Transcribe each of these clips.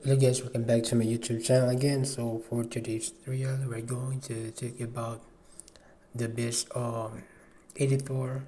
Hello guys, welcome back to my YouTube channel again. So for today's tutorial, we're going to talk about the best editor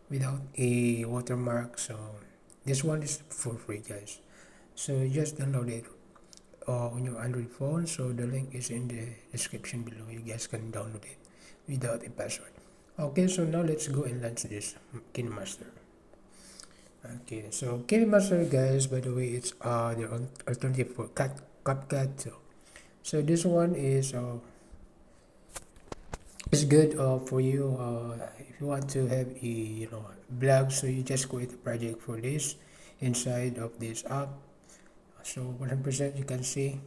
without a watermark. So this one is for free, guys. So you just download it on your Android phone. So the link is in the description below. You guys can download it without a password. Okay, so now let's go and launch this KineMaster. Okay, so KineMaster, guys, by the way, it's the alternative for CapCut. So this one is good for you if you want to have a blog. So you just create a project for this inside of this app. So 100% you can see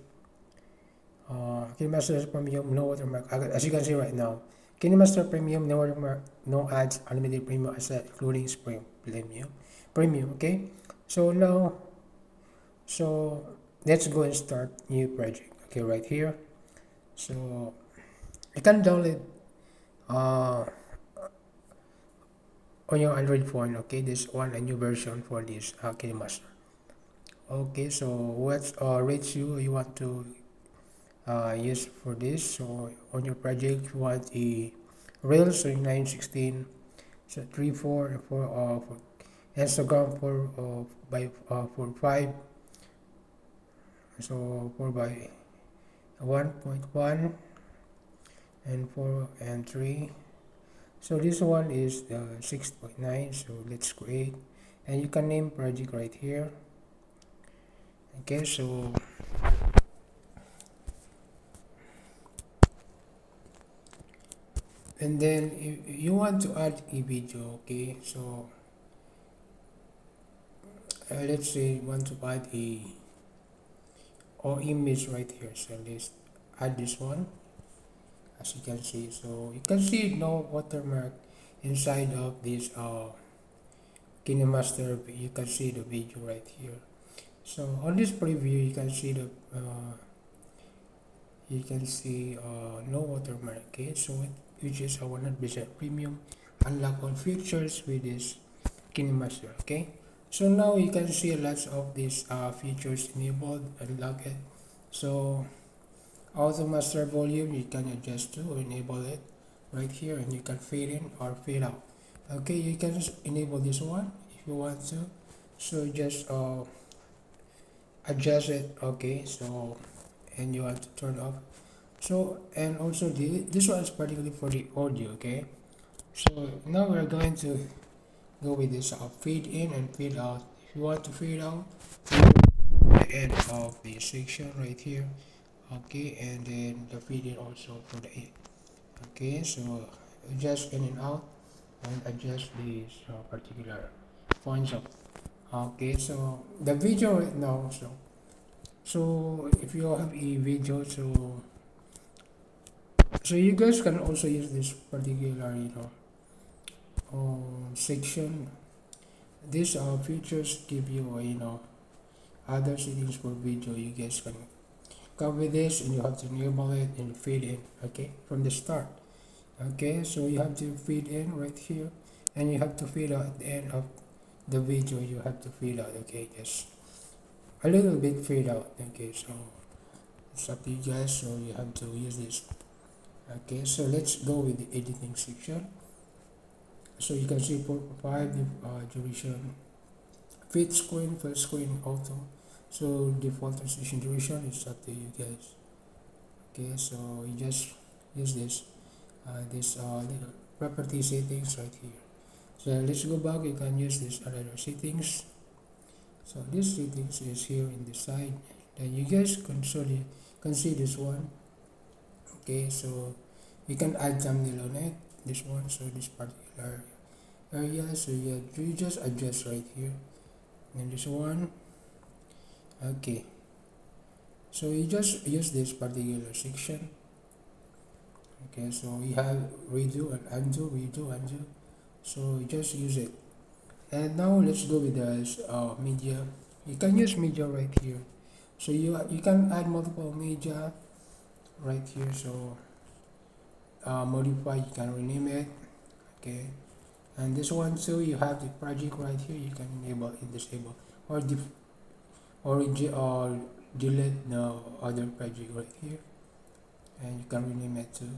KineMaster Premium no watermark. As you can see right now, KineMaster Premium no watermark, no ads, unlimited premium asset, including Spring Premium. Premium, okay. So now, so let's go and start new project. Okay, right here. So you can download uh, on your Android phone. Okay, this one a new version for this KineMaster. Okay, so what rates you want to use for this? So on your project you want a Rails, so 916, so 3 4 Instagram 4 5, so 4 by 1.1 and 4 and 3. So this one is 6.9. So let's create, and you can name project right here. Okay, so and then if you want to add a video, okay, so let's say you want to add a or image right here. So let's add this one. As you can see, so you can see no watermark inside of this KineMaster. You can see the video right here. So on this preview you can see the no watermark. Okay, so which is a 100% premium, unlock all features with this KineMaster. Okay, so now you can see lots of these features enabled, unlock it. So auto master volume you can adjust to or enable it right here, and you can fade in or fade out. Okay, you can just enable this one if you want to. So just adjust it. Okay, so and you want to turn off. So and also this one is particularly for the audio. Okay, so now we're going to go with this fade in and fade out. If you want to fade out, the end of the section right here. Okay, and then the fade in also for the end. Okay, so adjust in and out and adjust these particular points of. Okay, so the video right now. So if you have a video, so you guys can also use this particular section. These features give you other settings for video. You guys can copy this and you have to enable it and fade in. Okay, from the start. Okay, so you have to fade in right here, and you have to fade out at the end of the video. You have to fade out. Okay, just a little bit fade out. Okay, so it's up to you guys. So you have to use this. Okay, so let's go with the editing section. So you can see 4.5 duration, fit screen, full screen, auto. So default transition duration is up to you guys. Okay, so you just use this little property settings right here. So let's go back. You can use this other settings. So this settings is here in the side. Then you guys can see this one. Okay, so you can add thumbnail on it. This one, so this particular area. So you just adjust right here. And this one. Okay. So you just use this particular section. Okay, so we have redo and undo, redo, undo. So you just use it. And now let's go with the media. You can use media right here. So you can add multiple media right here. So modify, you can rename it. Okay, and this one too, you have the project right here. You can enable and disable or delete the other project right here, and you can rename it too.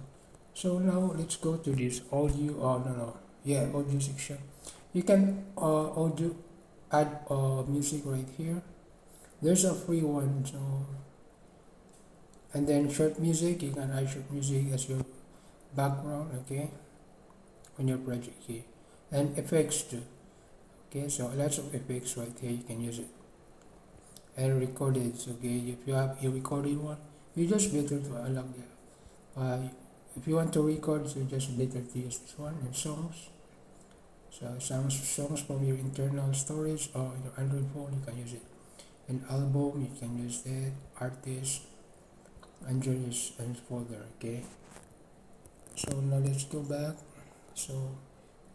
So now let's go to this audio. No, yeah, audio section. You can audio add music right here. There's a free one, so and then short music. You can add short music as your background, okay, on your project here, and effects too. Okay, so lots of effects right here. You can use it and record it. Okay, if you have a recorded one, you just better to unlock that. If you want to record, so just better to use this one and songs. So songs from your internal storage or your Android phone, you can use it. An album, you can use that. Artist, Android and folder. Okay. So now let's go back. So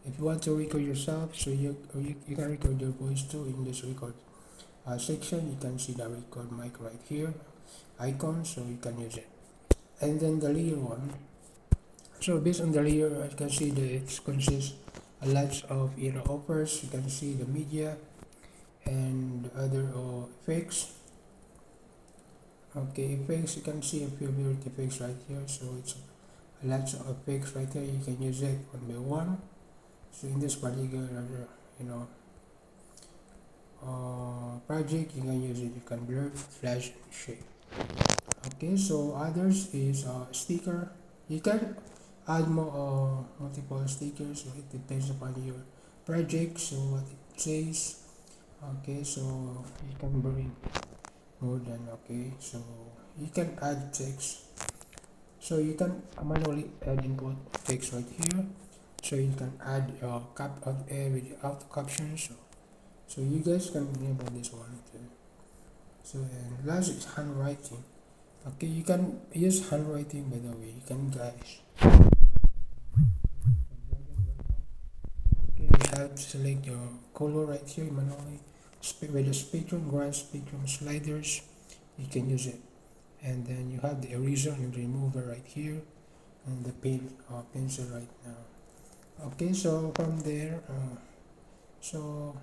if you want to record yourself, so you can record your voice too in this record section. You can see the record mic right here, icon, so you can use it. And then the layer one. So based on the layer, you can see that it consists a lot of offers. You can see the media and other effects. Okay, effects, you can see a few favorite effects right here. So it's a lot of effects right here. You can use it one by one. So in this particular you know project, you can use it. You can blur, flash, and shake. Okay, so others is sticker. You can add more multiple stickers, so it depends upon your project, so what it says. Okay, so you can bring more than, okay, so you can add text, so you can manually add input text right here, so you can add with auto captions, so you guys can enable this one too. So and last is handwriting. Okay, you can use handwriting, by the way. You can guys. Okay, you have to select your color right here manually. With the spectrum, grand spectrum sliders, you can use it. And then you have the eraser and remover right here, and the pencil right now. Okay, so from there, so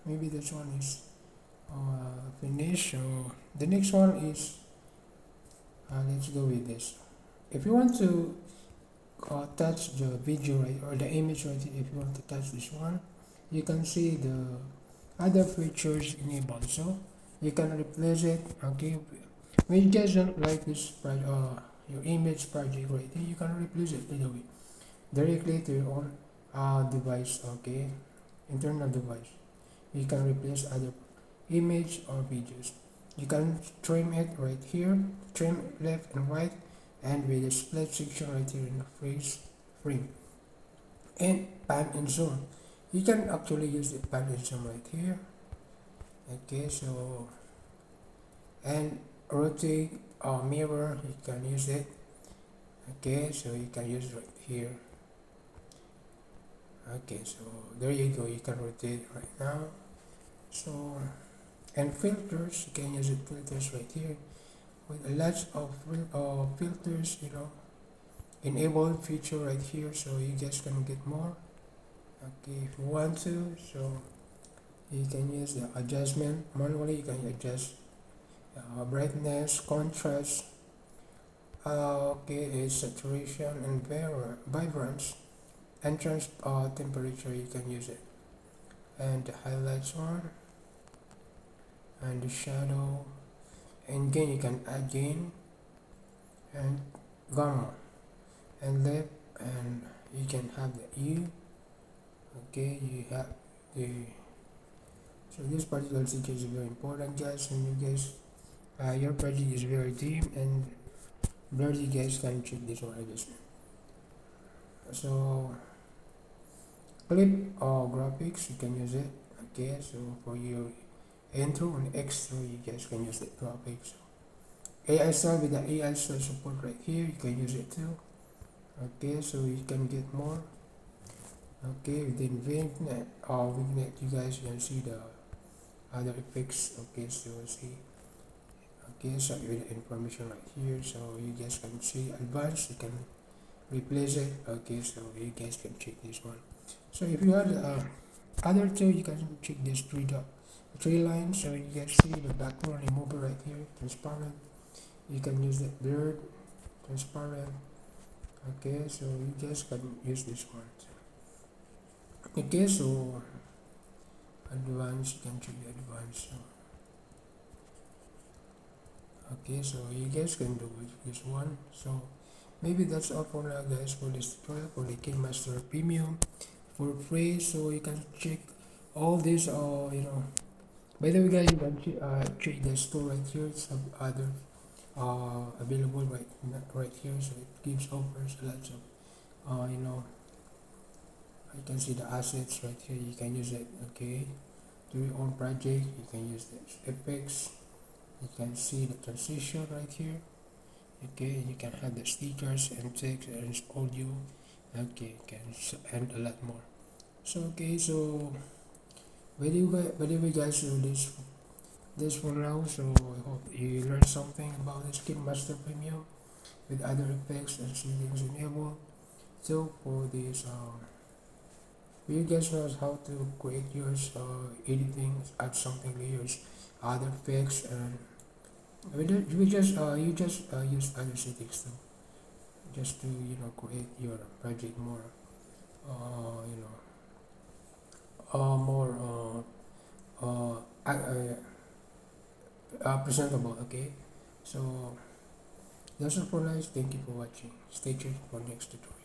maybe this one is finished. So the next one is let's go with this. If you want to touch the video right or the image right here, if you want to touch this one, you can see the other features enabled. So you can replace it. Okay, when you guys don't like this your image project right here, you can replace it by the way directly to your own device. Okay, internal device. You can replace other image or videos. You can trim it right here, trim left and right, and with the split section right here in the freeze frame. And pan and zoom. You can actually use the pan and zoom right here. Okay, so and rotate or mirror, you can use it. Okay, so you can use it right here. Okay, so there you go, you can rotate right now. So and filters, you can use it filters right here with a lot of filters, enabled feature right here, so you guys can get more. Okay, if you want to, so you can use the adjustment manually. You can adjust brightness, contrast, okay, saturation and vibrance, entrance temperature. You can use it, and the highlights one, and the shadow, and gain. You can add gain and gamma and left, and you can have the U. Okay, you have the, so this particular feature is very important, guys, and you guys your project is very dim and blurry. You guys can check this one adjustment. So clip or graphics, you can use it. Okay, so for your intro and extra, you guys can use the graphics. AI style, with the AI style support right here, you can use it too. Okay, so you can get more. Okay, within Vignette or Vignette, you guys can see the other effects. Okay, so see. Okay, so with the information right here, so you guys can see advanced. You can replace it. Okay, so you guys can check this one. So if you have other two, you can check this three dot three lines, so you can see the background remover right here, transparent. You can use the blurred, transparent. Okay, so you just can use this one. Okay, so advanced, you can choose the advanced. So, okay, so you guys can do this one. So maybe that's all for now, guys, for this tutorial for the King Master Premium for free. So you can check all this. By the way, guys, you can check the store right here. Some other available right here. So it gives offers lots of you can see the assets right here. You can use it. Okay, to your own project. You can use the effects. You can see the transition right here. Okay, you can have the stickers and text and audio. Okay, and a lot more. So okay, so by the way, guys, so this for now. So I hope you learned something about the Skin Master Premium with other effects and settings enabled. So for this, you guys know how to create yours, editing, add something to yours, other effects, and we just you just use other settings too, just to create your project more, you know, more presentable. Okay, so that's all for now. Thank you for watching. Stay tuned for next tutorial.